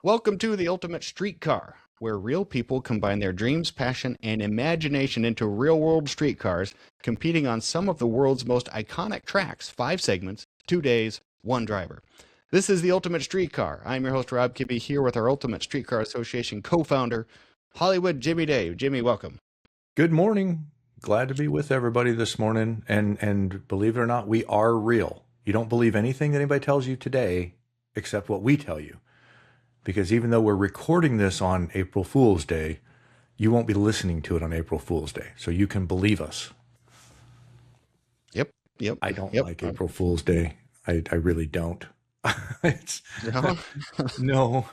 Welcome to the Ultimate Streetcar, where real people combine their dreams, passion, and imagination into real-world streetcars, competing on some of the world's most iconic tracks. 5 segments, 2 days, 1 driver. This is the Ultimate Streetcar. I'm your host, Rob Kibbe, here with our Ultimate Streetcar Association co-founder, Hollywood Jimmy Day. Jimmy, welcome. Good morning. Glad to be with everybody this morning. And believe it or not, we are real. You don't believe anything that anybody tells you today except what we tell you. Because even though we're recording this on April Fool's Day, you won't be listening to it on April Fool's Day. So you can believe us. Yep. I don't like April Fool's Day. I really don't. No,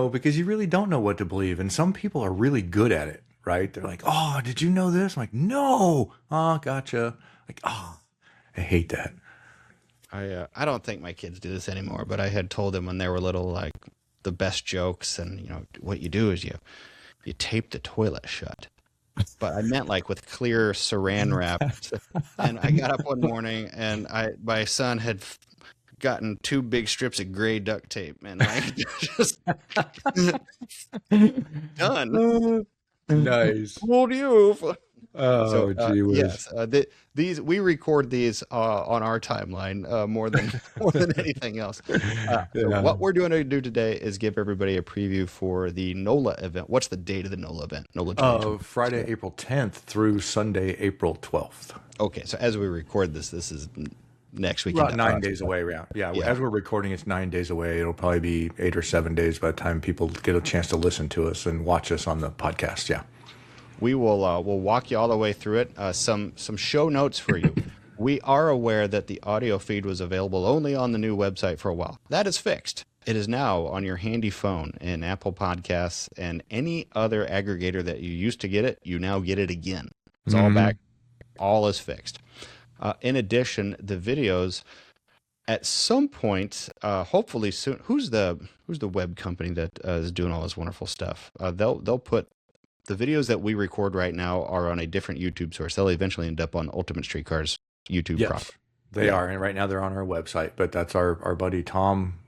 because you really don't know what to believe. And some people are really good at it, right? They're like, oh, did you know this? I'm like, no. Oh, gotcha. Like, oh, I hate that. I don't think my kids do this anymore, but I had told them when they were little, like, the best jokes, and what you do is you tape the toilet shut. But I meant like with clear saran wrap. And I got up one morning and my son had gotten 2 big strips of gray duct tape, and I just done. Nice. Told you. Oh, gee whiz. Yes, we record these on our timeline more than anything else. So what we're going to do today is give everybody a preview for the NOLA event. What's the date of the NOLA event? NOLA Friday, April 10th through Sunday, April 12th. Okay, so as we record this is next week. About 9 days away. Yeah. As we're recording, it's 9 days away. It'll probably be 8 or 7 days by the time people get a chance to listen to us and watch us on the podcast. Yeah. We will we'll walk you all the way through it. Some show notes for you. We are aware that the audio feed was available only on the new website for a while. That is fixed. It is now on your handy phone in Apple Podcasts and any other aggregator that you used to get it. You now get it again. It's all back. All is fixed. In addition, the videos at some point, hopefully soon. Who's the web company that is doing all this wonderful stuff? They'll put the videos that we record right now are on a different YouTube source. They'll eventually end up on Ultimate Streetcar's YouTube property. They are, and right now they're on our website. But that's our buddy Tom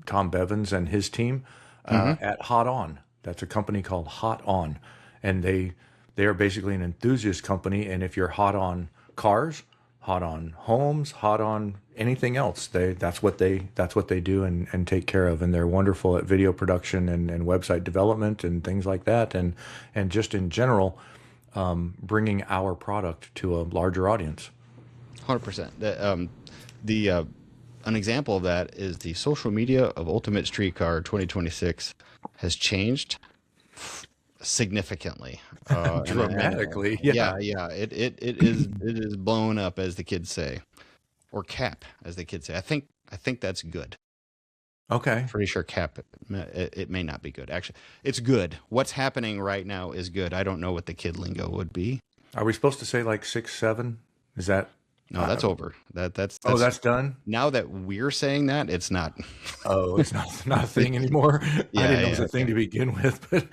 Bevins and his team at Hot On. That's a company called Hot On, and they are basically an enthusiast company. And if you're hot on cars, hot on homes, hot on anything else, that's what they do and take care of. And they're wonderful at video production and website development and things like that, and just in general, bringing our product to a larger audience. 100%. An example of that is the social media of Ultimate Streetcar 2026 has changed significantly, dramatically. It is blown up, as the kids say, or cap, as the kids say. I think that's good. Okay. Pretty sure cap, it may not be good. Actually, it's good. What's happening right now is good. I don't know what the kid lingo would be. Are we supposed to say like 6, 7? Is that? No, that's over. That's that's done. Now that we're saying that, it's not. Oh, it's not a thing anymore. I didn't know it was a thing to begin with, but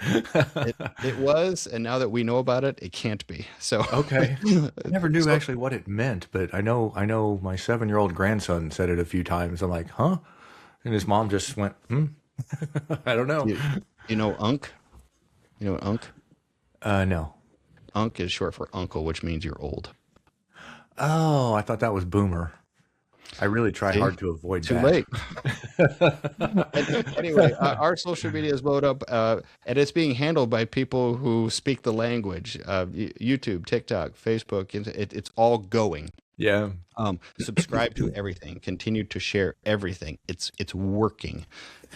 it was, and now that we know about it, it can't be. So okay, I never knew actually what it meant, but I know my 7-year-old grandson said it a few times. I'm like, huh? And his mom just went, I don't know. You know Unk? You know what Unk? No. Unk is short for uncle, which means you're old. Oh, I thought that was boomer. I really try hard to avoid that. Too late. Anyway, our social media is blowed up, and it's being handled by people who speak the language. YouTube, TikTok, Facebook, it's all going. Yeah. Subscribe to everything. Continue to share everything. It's working.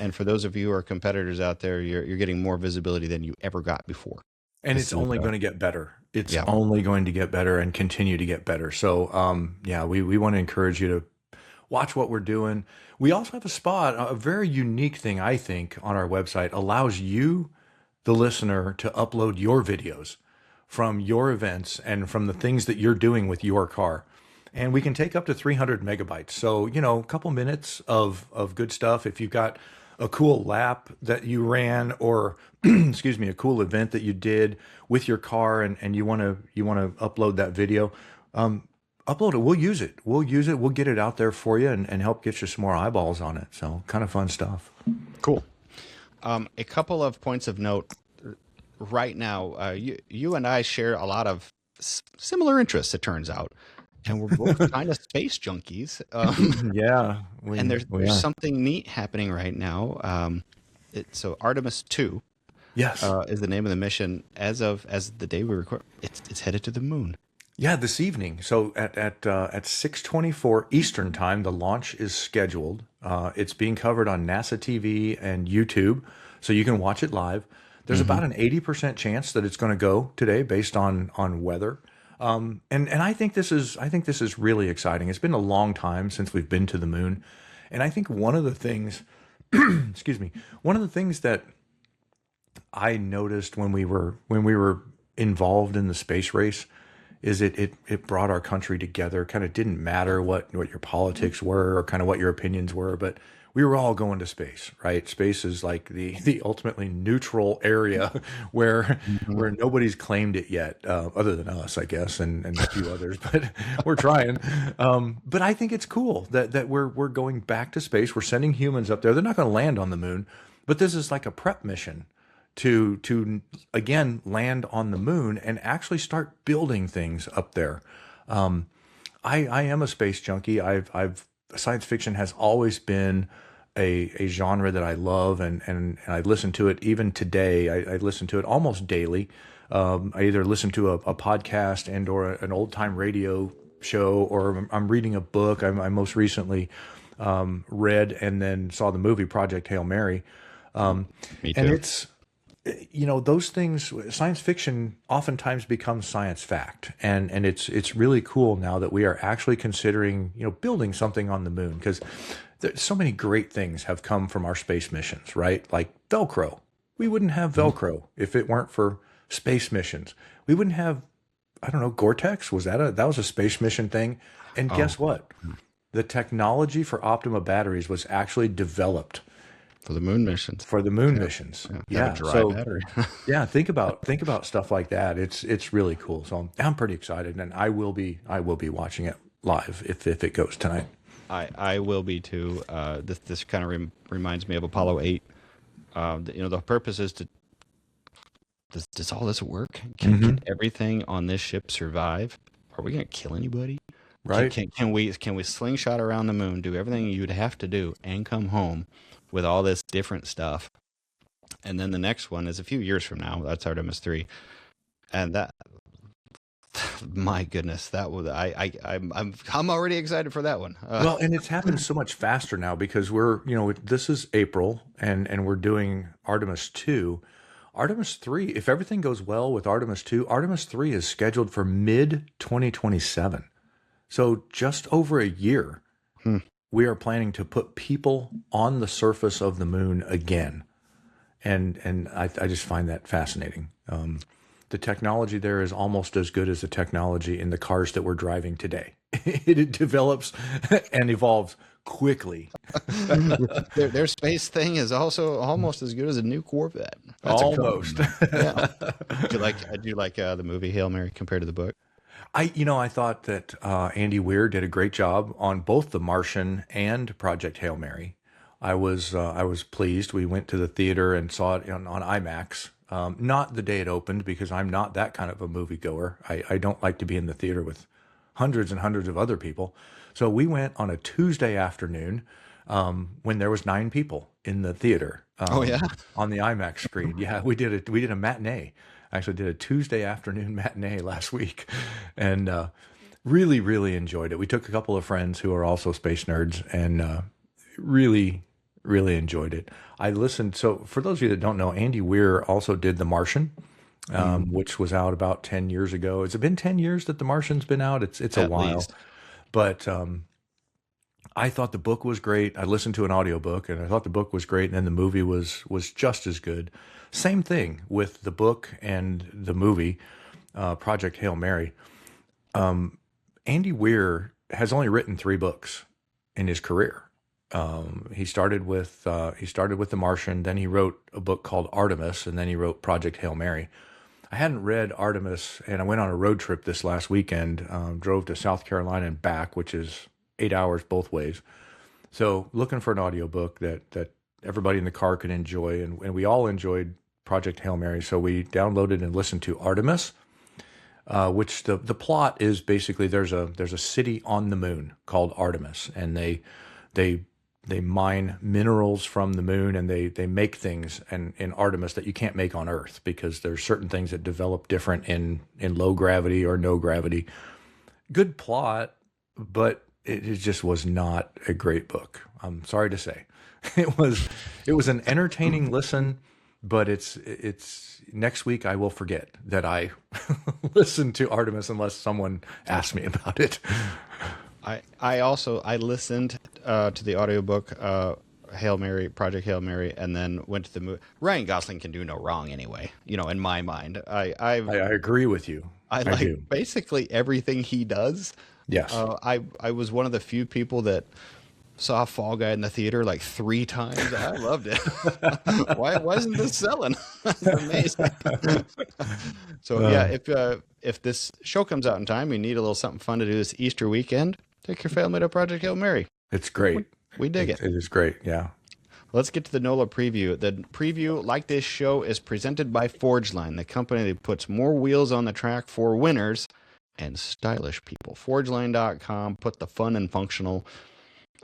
And for those of you who are competitors out there, you're getting more visibility than you ever got before. And it's only going to get better. It's only going to get better and continue to get better. So, we want to encourage you to watch what we're doing. We also have a spot, a very unique thing, I think, on our website, allows you, the listener, to upload your videos from your events and from the things that you're doing with your car. And we can take up to 300 megabytes. So, a couple minutes of good stuff. If you've got a cool lap that you ran, or excuse me, a cool event that you did with your car, and you want to upload that video, upload it. We'll use it. We'll get it out there for you and help get you some more eyeballs on it. So kind of fun stuff. Cool. A couple of points of note right now. You and I share a lot of similar interests, it turns out, and we're both kind of space junkies. Yeah, And we there's are. something neat happening right now. So Artemis 2 Yes. is the name of the mission. As the day we record, it's headed to the moon. Yeah, this evening. So at 6:24 Eastern time, the launch is scheduled. It's being covered on NASA TV and YouTube, so you can watch it live. There's about an 80% chance that it's going to go today, based on weather. And I think this is really exciting. It's been a long time since we've been to the moon, and I think one of the things, excuse me, one of the things that I noticed when we were involved in the space race is it brought our country together. Kind of didn't matter what your politics were or kind of what your opinions were, but we were all going to space, right? Space is like the ultimately neutral area where nobody's claimed it yet, other than us, I guess, and a few others, but we're trying. But I think it's cool that we're going back to space. We're sending humans up there. They're not going to land on the moon, but this is like a prep mission to again land on the moon and actually start building things up there. I am a space junkie. Science fiction has always been a genre that I love, and I listen to it even today. I listen to it almost daily. I either listen to a podcast and or an old time radio show, or I'm reading a book. I most recently read and then saw the movie Project Hail Mary. Me too. And it's, those things, science fiction oftentimes becomes science fact. And it's really cool now that we are actually considering, building something on the moon, because so many great things have come from our space missions, right? Like Velcro. We wouldn't have Velcro if it weren't for space missions. We wouldn't have, I don't know, Gore-Tex. That was a space mission thing. And guess what? The technology for Optima batteries was actually developed For the moon missions. for the moon missions. Have a dry battery. Yeah, think about stuff like that. It's really cool. So I'm pretty excited, and I will be watching it live if it goes tonight. I will be too. This kind of reminds me of Apollo 8. The purpose is to. Does all this work? Can everything on this ship survive? Are we going to kill anybody? Right. Can we slingshot around the moon, do everything you'd have to do, and come home with all this different stuff? And then the next one is a few years from now. That's Artemis 3, and that. My goodness, that was I'm already excited for that one. Well, and it's happened so much faster now because this is April and we're doing Artemis 2. Artemis 3, if everything goes well with Artemis 2, Artemis 3 is scheduled for mid 2027. So just over a year, we are planning to put people on the surface of the moon again. And I just find that fascinating. The technology there is almost as good as the technology in the cars that we're driving today. It develops and evolves quickly. Their space thing is also almost as good as a new Corvette. That's Almost. Yeah. Do you like the movie Hail Mary compared to the book? I thought that Andy Weir did a great job on both The Martian and Project Hail Mary. I was pleased. We went to the theater and saw it on IMAX. Not the day it opened, because I'm not that kind of a moviegoer. I don't like to be in the theater with hundreds and hundreds of other people. So we went on a Tuesday afternoon when there was 9 people in the theater. On the IMAX screen. Yeah, we did a matinee. I actually did a Tuesday afternoon matinee last week, and really, really enjoyed it. We took a couple of friends who are also space nerds, and really, really enjoyed it. I listened. So for those of you that don't know, Andy Weir also did The Martian, which was out about 10 years ago. Has it been 10 years that The Martian's been out? It's a while. Least. But I thought the book was great. I listened to an audiobook and I thought the book was great. And then the movie was just as good. Same thing with the book and the movie, Project Hail Mary. Andy Weir has only written 3 books in his career. He started with The Martian, then he wrote a book called Artemis, and then he wrote Project Hail Mary. I hadn't read Artemis, and I went on a road trip this last weekend, drove to South Carolina and back, which is 8 hours both ways. So looking for an audiobook that everybody in the car could enjoy, and we all enjoyed Project Hail Mary. So we downloaded and listened to Artemis, which the plot is basically there's a city on the moon called Artemis, and they mine minerals from the moon, and they make things in Artemis that you can't make on Earth, because there's certain things that develop different in low gravity or no gravity. Good plot, but it just was not a great book. I'm sorry to say. It was an entertaining listen, but it's next week I will forget that I listened to Artemis unless someone asks me about it. I listened to the audiobook Hail Mary, Project Hail Mary, and then went to the movie. Ryan Gosling can do no wrong anyway, in my mind. I agree with you. I like basically everything he does. Yes. I was one of the few people that saw Fall Guy in the theater like 3 times. I loved it. Why isn't this selling? It's amazing. So if this show comes out in time, you need a little something fun to do this Easter weekend, take your family to Project Hail Mary. It's great. We dig it. It is great. Yeah. Let's get to the NOLA preview. The preview, like this show, is presented by Forgeline, the company that puts more wheels on the track for winners and stylish people. Forgeline.com, put the fun and functional.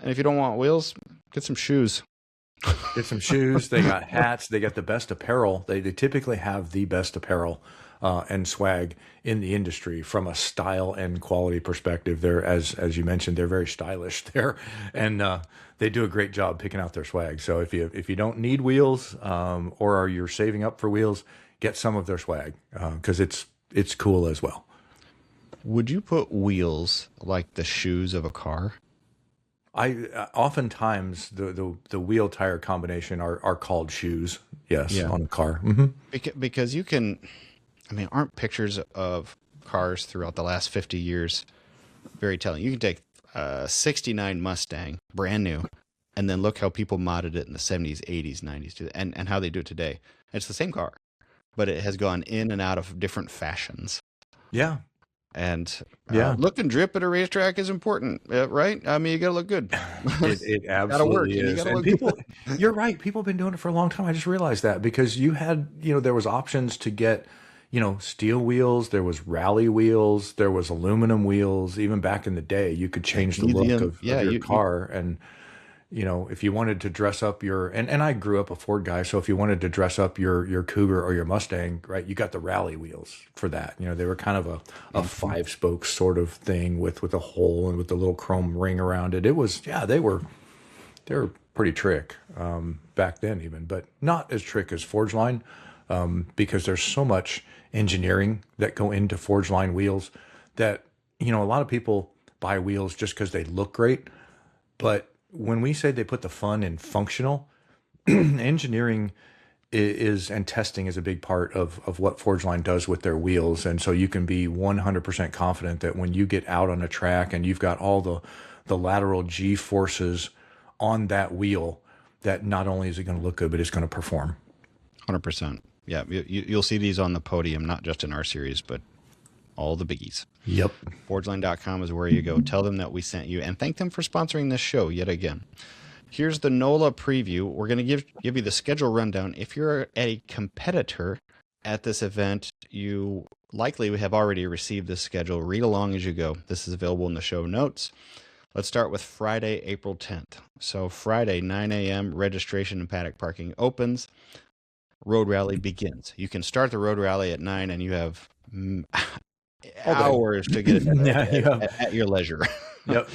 And if you don't want wheels, get some shoes. Get some shoes. They got hats. They got the best apparel. They typically have the best apparel and swag in the industry from a style and quality perspective. They're, as you mentioned, they're very stylish there, and they do a great job picking out their swag. So if you don't need wheels or you're saving up for wheels, get some of their swag because it's cool as well. Would you put wheels like the shoes of a car? Oftentimes the wheel tire combination are called shoes. Yes, on a car. Mm-hmm. Because you can, aren't pictures of cars throughout the last 50 years very telling? You can take a 69 Mustang, brand new, and then look how people modded it in the 70s, 80s, 90s, and how they do it today. It's the same car, but it has gone in and out of different fashions. Yeah. And look and drip at a racetrack is important, right? You got to look good. It absolutely is. And people, you're right. People have been doing it for a long time. I just realized that because you had, there was options to get, steel wheels. There was rally wheels. There was aluminum wheels. Even back in the day, you could change the look of your car. And, if you wanted to dress up and I grew up a Ford guy. So if you wanted to dress up your Cougar or your Mustang, right, you got the rally wheels for that. They were kind of a 5-spoke sort of thing with a hole and with the little chrome ring around it. It was, they were pretty trick back then even, but not as trick as Forgeline because there's so much engineering that go into Forgeline wheels that, a lot of people buy wheels just because they look great. But when we say they put the fun in functional, engineering and testing is a big part of what Forgeline does with their wheels. And so you can be 100% confident that when you get out on a track and you've got all the lateral G forces on that wheel, that not only is it going to look good, but it's going to perform. 100%. Yeah, you'll see these on the podium, not just in our series, but all the biggies. Yep. Forgeline.com is where you go. Tell them that we sent you and thank them for sponsoring this show yet again. Here's the NOLA preview. We're going to give you the schedule rundown. If you're a competitor at this event, you likely have already received this schedule. Read along as you go. This is available in the show notes. Let's start with Friday, April 10th. So Friday, 9 a.m., registration and paddock parking opens. Road rally begins. You can start the road rally at 9 and you have hours to get it at your leisure. Yep.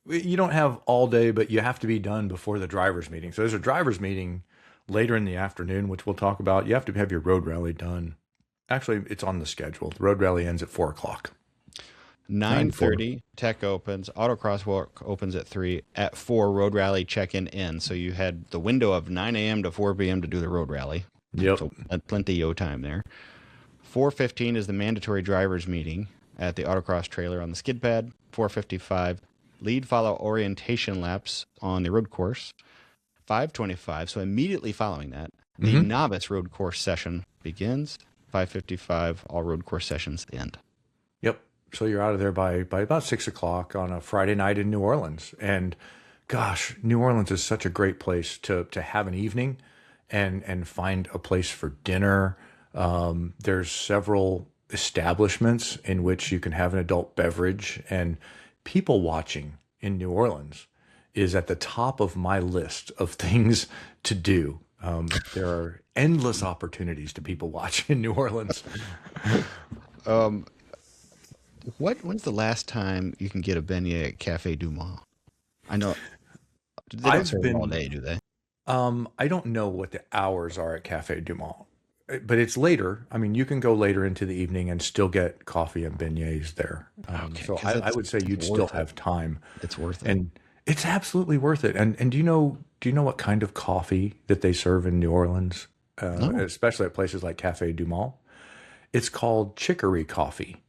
You don't have all day, but you have to be done before the driver's meeting. So there's a driver's meeting later in the afternoon, which we'll talk about. You have to have your road rally done. Actually, it's on the schedule. The road rally ends at 4 o'clock. 9:30 tech opens. Autocross walk opens at 3. At 4, road rally check-in in. So you had the window of 9 a.m. to 4 p.m. to do the road rally. Yep. So plenty of time there. 4:15 is the mandatory drivers meeting at the autocross trailer on the skid pad. 4:55, lead follow orientation laps on the road course. 5:25, so immediately following that, the novice road course session begins. 5:55, all road course sessions end. Yep. So you're out of there by about 6 o'clock on a Friday night in New Orleans. And gosh, New Orleans is such a great place to have an evening and find a place for dinner. There's several establishments in which you can have an adult beverage, and people watching in New Orleans is at the top of my list of things to do. There are endless opportunities to people watch in New Orleans. When's the last time you can get a beignet at Cafe Du Mont? I know they don't I've serve them all been, day, do they? I don't know what the hours are at Cafe Du Mont, but it's later. I mean, you can go later into the evening and still get coffee and beignets there. Okay, So 'cause I would say you'd still worth it. have time, It's worth it. and it's absolutely worth it. And do you know what kind of coffee that they serve in New Orleans, No. especially at places like Cafe Du Mont? It's called chicory coffee.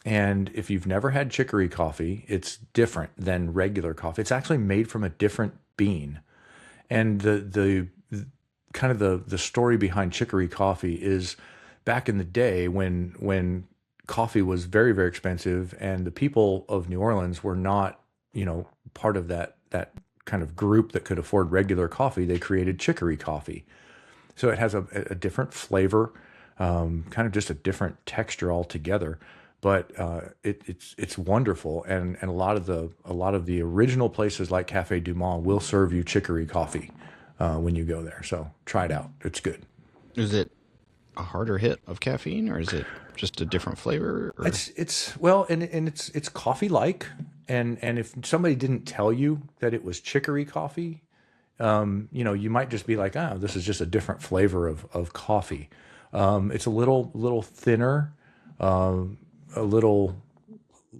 And if you've never had chicory coffee, it's different than regular coffee. It's actually made from a different bean. And the kind of the story behind chicory coffee is back in the day when coffee was very, very expensive and the people of New Orleans were not, part of that kind of group that could afford regular coffee, they created chicory coffee. So it has a different flavor, kind of just a different texture altogether. But it's wonderful, and a lot of the original places like Cafe Du Monde will serve you chicory coffee when you go there. So try it out; it's good. Is it a harder hit of caffeine, or is it just a different flavor? Or? It's well, and it's coffee like, and if somebody didn't tell you that it was chicory coffee, you might just be like, oh, this is just a different flavor of coffee. It's a little thinner. A little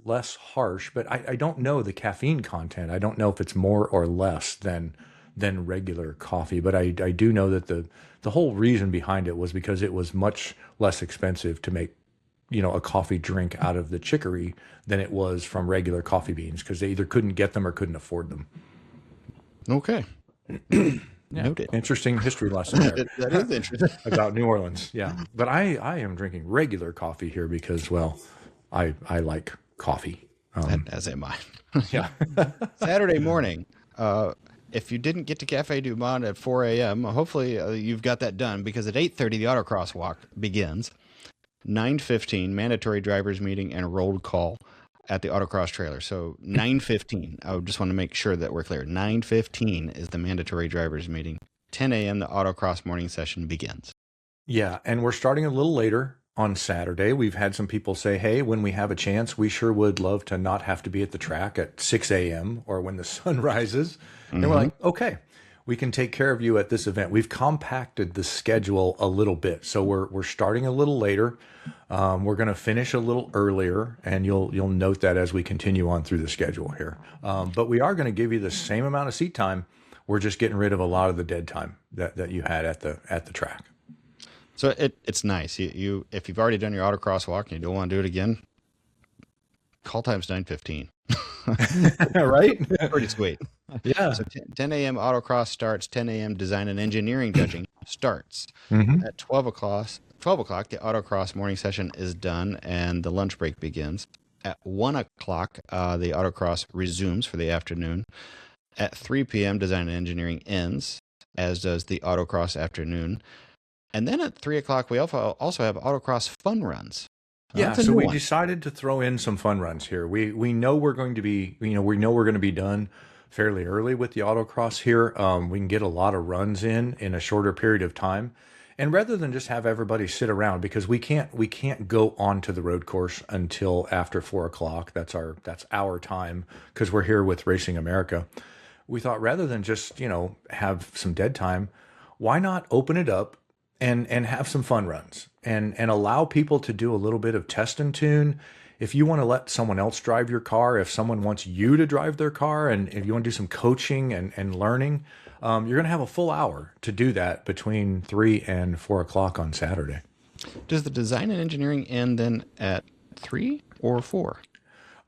less harsh, but I don't know the caffeine content. I don't know if it's more or less than regular coffee, but I do know that the whole reason behind it was because it was much less expensive to make, a coffee drink out of the chicory than it was from regular coffee beans, because they either couldn't get them or couldn't afford them. Okay. Yeah. Noted. Interesting history lesson there. That is interesting. About New Orleans. Yeah. But I am drinking regular coffee here because, well, I like coffee. As am I. Yeah. Saturday morning. If you didn't get to Cafe Du Monde at 4 a.m., hopefully you've got that done, because at 8:30 the autocross walk begins. 9:15 mandatory drivers meeting and roll call at the autocross trailer. So 9:15. I just want to make sure that we're clear. 9:15 is the mandatory drivers meeting. 10 a.m. the autocross morning session begins. Yeah, and we're starting a little later on Saturday. We've had some people say, hey, when we have a chance, we sure would love to not have to be at the track at 6 a.m. or when the sun rises. And we're like, okay, we can take care of you at this event. We've compacted the schedule a little bit. So we're starting a little later. We're going to finish a little earlier, and you'll note that as we continue on through the schedule here. But we are going to give you the same amount of seat time. We're just getting rid of a lot of the dead time that you had at the track. So it's nice. You if you've already done your autocross walk and you don't want to do it again, call time's 9:15. Right? Pretty sweet. Yeah. So 10 a.m. autocross starts. 10 a.m. design and engineering judging starts. At 12 o'clock, the autocross morning session is done and the lunch break begins. At 1 o'clock, the autocross resumes for the afternoon. At 3 p.m., design and engineering ends, as does the autocross afternoon. And then at 3 o'clock, we also have autocross fun runs. Yeah, so we decided to throw in some fun runs here. We know we're going to be, we know we're going to be done fairly early with the autocross here. We can get a lot of runs in a shorter period of time. And rather than just have everybody sit around, because we can't go onto the road course until after 4 o'clock. That's our time, because we're here with Racing America. We thought, rather than just, have some dead time, why not open it up and have some fun runs and allow people to do a little bit of test and tune. If you want to let someone else drive your car, if someone wants you to drive their car, and if you want to do some coaching and learning, you're going to have a full hour to do that between 3 and 4 o'clock on Saturday. Does the design and engineering end then at 3 or 4?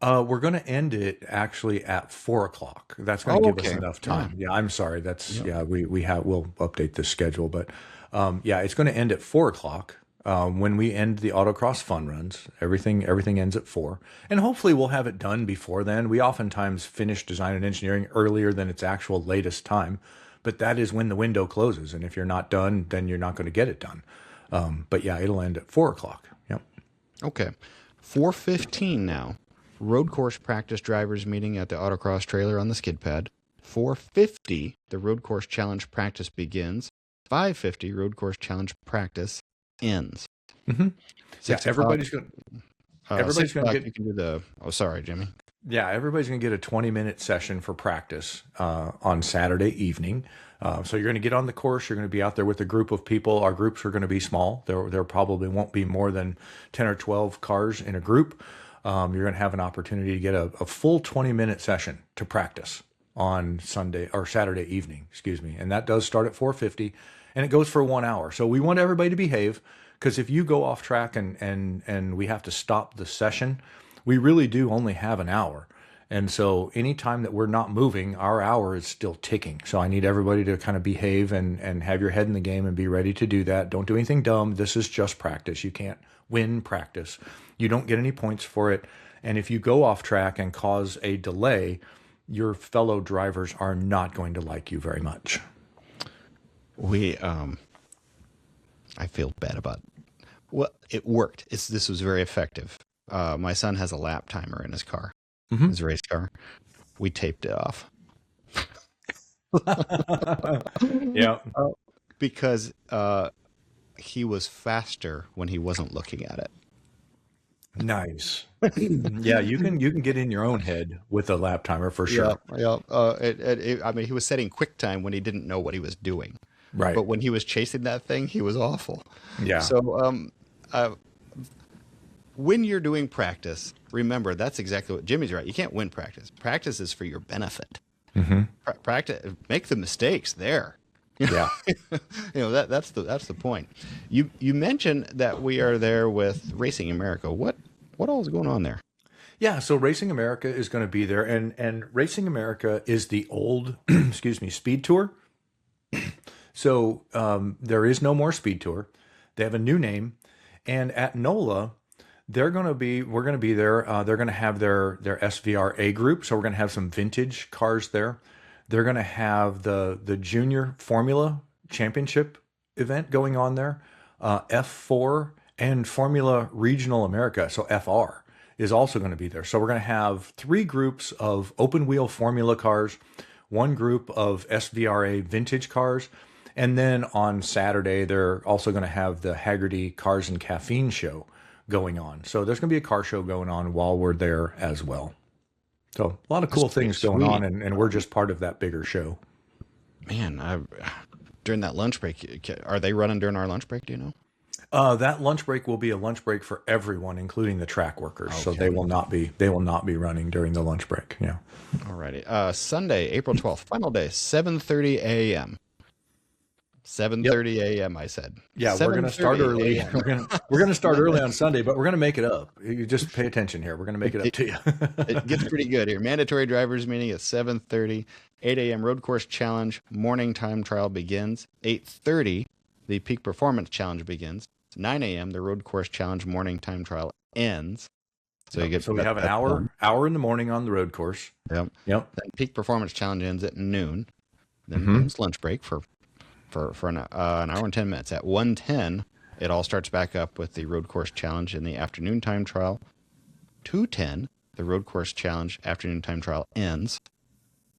We're going to end it actually at 4 o'clock. That's going to give us enough time. Yeah, I'm sorry. We'll update this schedule, but it's going to end at 4 o'clock. when we end the autocross fun runs, everything ends at 4, and hopefully we'll have it done before then. We oftentimes finish design and engineering earlier than its actual latest time, but that is when the window closes. And if you're not done, then you're not going to get it done. But yeah, it'll end at 4 o'clock. Yep. Okay. 4:15 now. Road course practice drivers meeting at the autocross trailer on the skid pad. 4:50, the road course challenge practice begins. 5:50, road course challenge practice ends. Mm-hmm. Yeah, everybody's going to get. You can do the. Oh, sorry, Jimmy. Yeah, everybody's going to get a 20-minute session for practice on Saturday evening. So you're going to get on the course. You're going to be out there with a group of people. Our groups are going to be small. There probably won't be more than 10 or 12 cars in a group. You're going to have an opportunity to get a full 20-minute session to practice on Sunday or Saturday evening, excuse me. And that does start at 4:50, and it goes for 1 hour. So we want everybody to behave, because if you go off track and we have to stop the session, we really do only have an hour. And so anytime that we're not moving, our hour is still ticking. So I need everybody to kind of behave and have your head in the game and be ready to do that. Don't do anything dumb. This is just practice. You can't win practice. You don't get any points for it. And if you go off track and cause a delay, your fellow drivers are not going to like you very much. I feel bad about it. Well, it worked. This was very effective. My son has a lap timer in his car, his race car. We taped it off. Yeah. Because he was faster when he wasn't looking at it. Nice. Yeah, you can get in your own head with a lap timer for sure. Yeah. I mean, he was setting quick time when he didn't know what he was doing. Right. But when he was chasing that thing, he was awful. Yeah. So, when you're doing practice, remember, that's exactly what Jimmy's right. You can't win practice. Practice is for your benefit. Mm-hmm. Practice, make the mistakes there. Yeah. That's the point. You mentioned that we are there with Racing America. What all is going on there? Yeah, so Racing America is going to be there, and Racing America is the old, excuse me, Speed Tour. So there is no more Speed Tour. They have a new name, and at NOLA, we're going to be there. They're going to have their SVRA group, so we're going to have some vintage cars there. They're going to have the Junior Formula Championship event going on there, F4 and Formula Regional America, so FR is also going to be there. So we're going to have 3 groups of open wheel formula cars, 1 group of SVRA vintage cars, and then on Saturday they're also going to have the Haggerty Cars and Caffeine show going on. So there's going to be a car show going on while we're there as well. So a lot of cool things going on, and we're just part of that bigger show. Man, during that lunch break, are they running during our lunch break? Do you know? That lunch break will be a lunch break for everyone, including the track workers. Okay. So they will not be running during the lunch break. Yeah. Alrighty. Sunday, April 12th, final day, 7:30 a.m. 7:30 a.m. I said. Yeah, we're going to start early. We're going to start early on Sunday, but we're going to make it up. You just pay attention here. We're going to make it up to you. It gets pretty good here. Mandatory drivers meeting at 7:30. 8 a.m. road course challenge morning time trial begins. 8:30 the peak performance challenge begins. 9 a.m. the road course challenge morning time trial ends. So we have an hour in the morning on the road course. Yep. Then peak performance challenge ends at noon. Then comes lunch break for an hour and 10 minutes. At 1:10, it all starts back up with the road course challenge in the afternoon time trial. 2:10, the road course challenge afternoon time trial ends.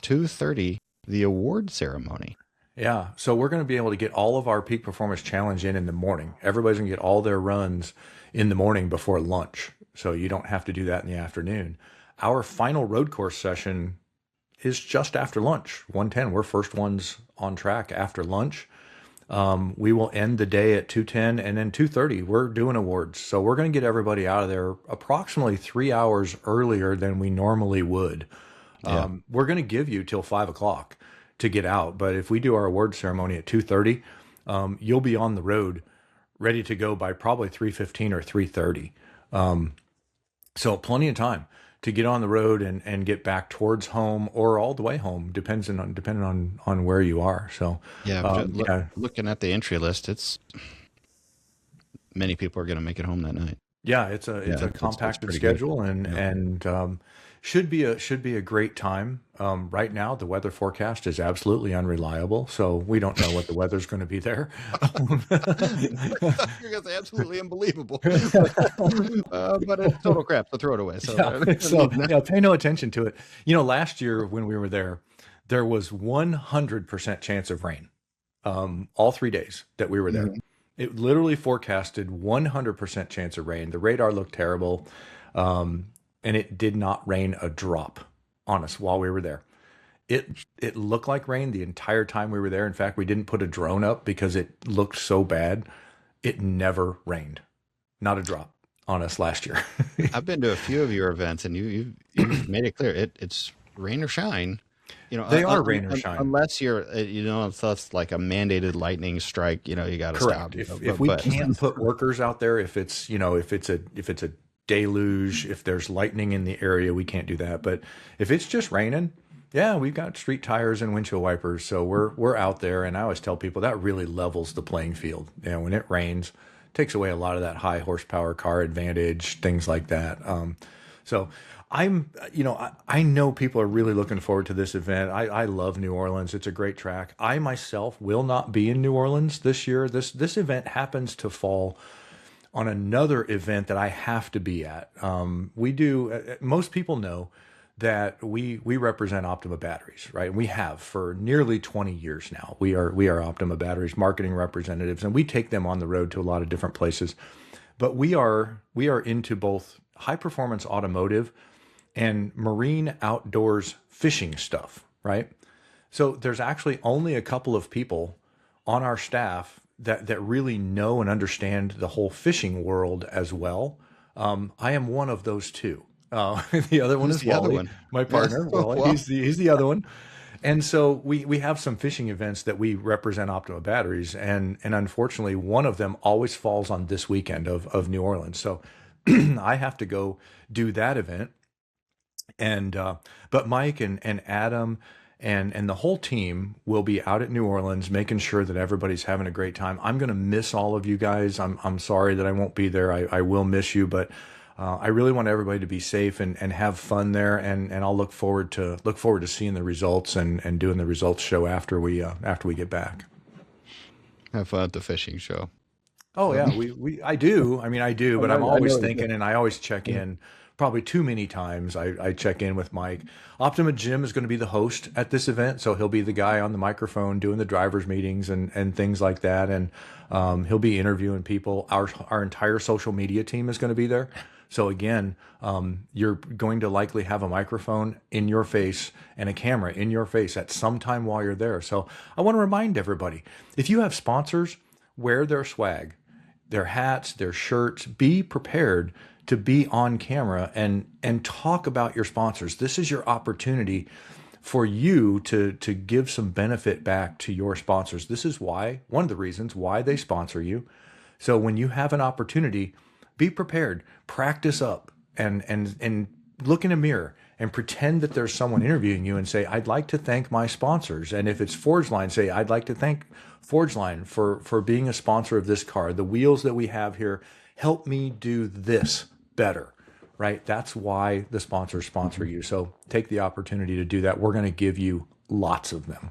2:30, the award ceremony. Yeah, so we're going to be able to get all of our peak performance challenge in the morning. Everybody's going to get all their runs in the morning before lunch, so you don't have to do that in the afternoon. Our final road course session is just after lunch, 1:10. We're first ones on track after lunch. We will end the day at 2:10, and then 2:30, we're doing awards. So we're going to get everybody out of there approximately 3 hours earlier than we normally would. Yeah. We're going to give you till 5 o'clock to get out. But if we do our award ceremony at 2:30, you'll be on the road ready to go by probably 3:15 or 3:30. So plenty of time to get on the road and get back towards home or all the way home, depending on where you are. So looking at the entry list, it's many people are going to make it home that night. Yeah, it's a compacted schedule, and should be a great time. Right now, the weather forecast is absolutely unreliable, so we don't know what the weather's going to be there. You're going to say absolutely unbelievable, but it's total crap. So throw it away. So pay no attention to it. Last year when we were there was 100% chance of rain, all 3 days that we were there. Mm-hmm. It literally forecasted 100% chance of rain. The radar looked terrible, and it did not rain a drop on us while we were there. It looked like rain the entire time we were there. In fact, we didn't put a drone up because it looked so bad. It never rained, not a drop on us last year. I've been to a few of your events, and you've made it clear it's rain or shine. They are rain or shine, unless you're, if that's like a mandated lightning strike. You got to stop. If we can't put workers out there, if it's a deluge, if there's lightning in the area, we can't do that. But if it's just raining, yeah, we've got street tires and windshield wipers, so we're out there. And I always tell people that really levels the playing field. When it rains, it takes away a lot of that high horsepower car advantage, things like that. So I know people are really looking forward to this event. I love New Orleans. It's a great track. I myself will not be in New Orleans this year. This event happens to fall on another event that I have to be at. Most people know that we represent Optima Batteries, right? And we have for nearly 20 years now. We are Optima Batteries marketing representatives, and we take them on the road to a lot of different places. But we are into both high performance automotive and marine outdoors fishing stuff, right? So there's actually only a couple of people on our staff that really know and understand the whole fishing world as well. I am one of those two. The other one is Wally, my partner. Wally, he's the other one. And so we have some fishing events that we represent Optima Batteries, and unfortunately one of them always falls on this weekend of New Orleans. So I have to go do that event. And but Mike and Adam and the whole team will be out at New Orleans making sure that everybody's having a great time. I'm going to miss all of you guys. I'm sorry that I won't be there. I will miss you, but I really want everybody to be safe and have fun there. And I'll look forward to seeing the results and doing the results show after we get back. Have fun at the fishing show. Oh yeah, I do. I mean, I do, but I'm always thinking, and I always check in. Probably too many times I check in with Mike. Optima Jim is going to be the host at this event, so he'll be the guy on the microphone doing the drivers meetings and things like that, and he'll be interviewing people. Our entire social media team is going to be there. So again, you're going to likely have a microphone in your face and a camera in your face at some time while you're there. So I want to remind everybody, if you have sponsors, wear their swag, their hats, their shirts, be prepared to be on camera and talk about your sponsors. This is your opportunity for you to give some benefit back to your sponsors. This is one of the reasons why they sponsor you. So when you have an opportunity, be prepared, practice up and look in a mirror and pretend that there's someone interviewing you and say, I'd like to thank my sponsors. And if it's Forgeline, say, I'd like to thank Forgeline for being a sponsor of this car. The wheels that we have here help me do this better, right? That's why the sponsors sponsor you. So take the opportunity to do that. We're going to give you lots of them.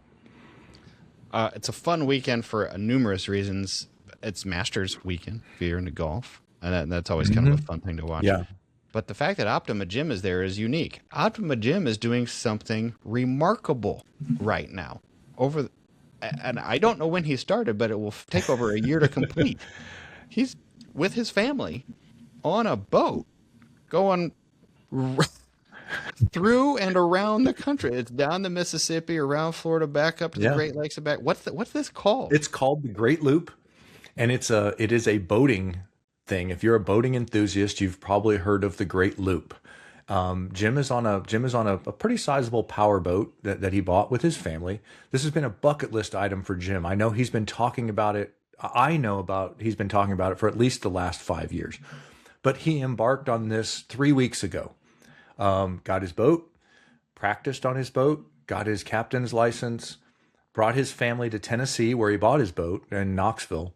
It's a fun weekend for numerous reasons. It's Masters weekend if you're into golf, and that's always kind of a fun thing to watch. Yeah. But the fact that Optima Jim is there is unique. Optima Jim is doing something remarkable right now. And I don't know when he started, but it will take over a year to complete. He's with his family on a boat going through and around the country. It's down the Mississippi, around Florida, back up to the Great Lakes and back. What's this called? It's called the Great Loop, and it is a boating thing. If you're a boating enthusiast, you've probably heard of the Great Loop. Jim is on a pretty sizable power boat that he bought with his family. This has been a bucket list item for Jim. I know he's been talking about it. He's been talking about it for at least the last 5 years. But he embarked on this 3 weeks ago. Got his boat, practiced on his boat, got his captain's license, brought his family to Tennessee where he bought his boat in Knoxville,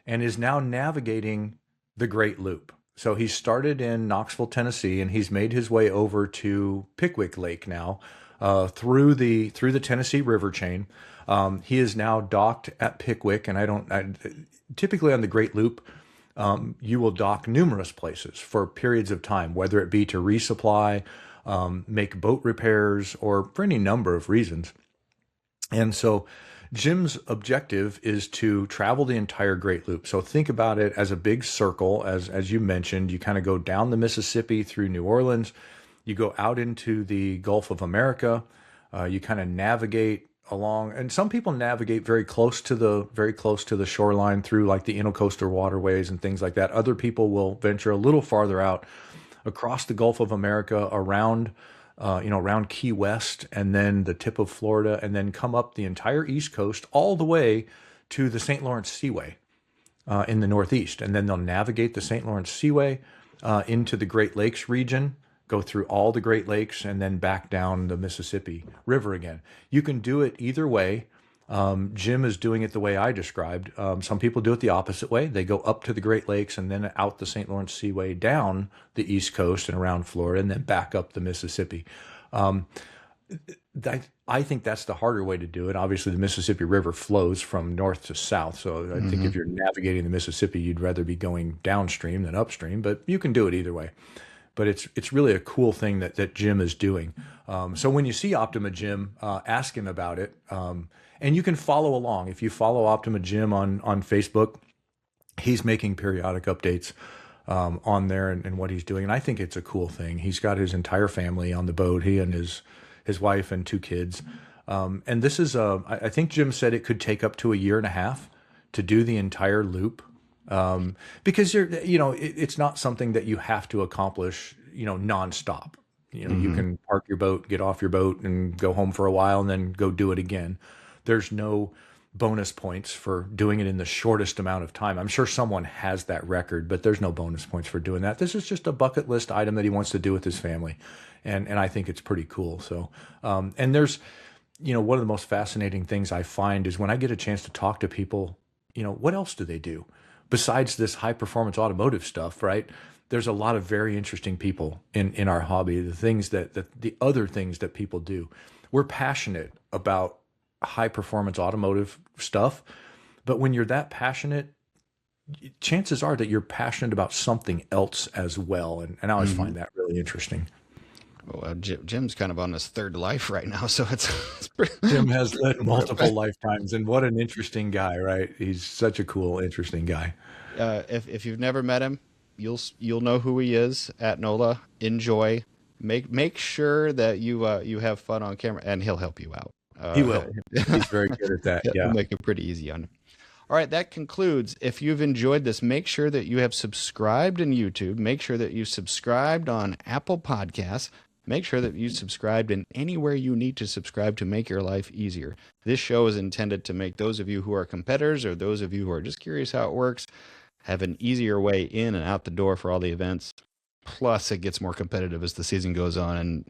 and is now navigating the Great Loop. So he started in Knoxville, Tennessee, and he's made his way over to Pickwick Lake now, through the Tennessee River chain. He is now docked at Pickwick, and typically on the Great Loop, you will dock numerous places for periods of time, whether it be to resupply, make boat repairs, or for any number of reasons. And so Jim's objective is to travel the entire Great Loop. So think about it as a big circle. As you mentioned, you kind of go down the Mississippi through New Orleans, you go out into the Gulf of America, you kind of navigate along, and some people navigate very close to the shoreline through like the intercoastal waterways and things like that. Other people will venture a little farther out across the Gulf of America, around Key West, and then the tip of Florida, and then come up the entire East Coast all the way to the St. Lawrence Seaway in the Northeast. And then they'll navigate the St. Lawrence Seaway into the Great Lakes region, go through all the Great Lakes, and then back down the Mississippi River again. You can do it either way. Jim is doing it the way I described. Some people do it the opposite way. They go up to the Great Lakes and then out the St. Lawrence Seaway down the East Coast and around Florida, and then back up the Mississippi. I think that's the harder way to do it. Obviously, the Mississippi River flows from north to south. So I think if you're navigating the Mississippi, you'd rather be going downstream than upstream, but you can do it either way. But it's really a cool thing that Jim is doing. So when you see Optima Jim, ask him about it. And you can follow along. If you follow Optima Jim on Facebook, he's making periodic updates on there and what he's doing. And I think it's a cool thing. He's got his entire family on the boat, he and his wife and 2 kids. And this is, I think Jim said it could take up to a year and a half to do the entire loop. Because it's not something that you have to accomplish, nonstop. You can park your boat, get off your boat, and go home for a while and then go do it again. There's no bonus points for doing it in the shortest amount of time. I'm sure someone has that record, but there's no bonus points for doing that. This is just a bucket list item that he wants to do with his family. And I think it's pretty cool. So, and there's, one of the most fascinating things I find is when I get a chance to talk to people, what else do they do besides this high performance automotive stuff, right? There's a lot of very interesting people in our hobby, the other things that people do. We're passionate about high performance automotive stuff, but when you're that passionate, chances are that you're passionate about something else as well. And I always find that really interesting. Well, Jim's kind of on his 3rd life right now, so it's pretty. Jim has led multiple lifetimes, and what an interesting guy, right? He's such a cool, interesting guy. If you've never met him, you'll know who he is at NOLA. Enjoy, make sure that you have fun on camera, and he'll help you out. He will. He's very good at that. Yeah, he'll make it pretty easy on him. All right, that concludes. If you've enjoyed this, make sure that you have subscribed in YouTube. Make sure that you subscribed on Apple Podcasts. Make sure that you subscribed in anywhere you need to subscribe to make your life easier. This show is intended to make those of you who are competitors or those of you who are just curious how it works have an easier way in and out the door for all the events. Plus, it gets more competitive as the season goes on, and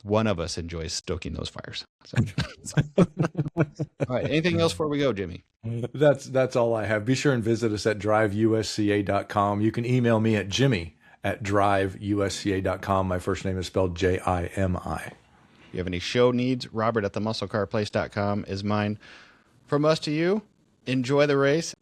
one of us enjoys stoking those fires. So. All right. Anything else before we go, Jimmy? That's all I have. Be sure and visit us at driveusca.com. You can email me at jimmy@driveusca.com. My first name is spelled Jimi. If you have any show needs, Robert@themusclecarplace.com is mine. From us to you, enjoy the race.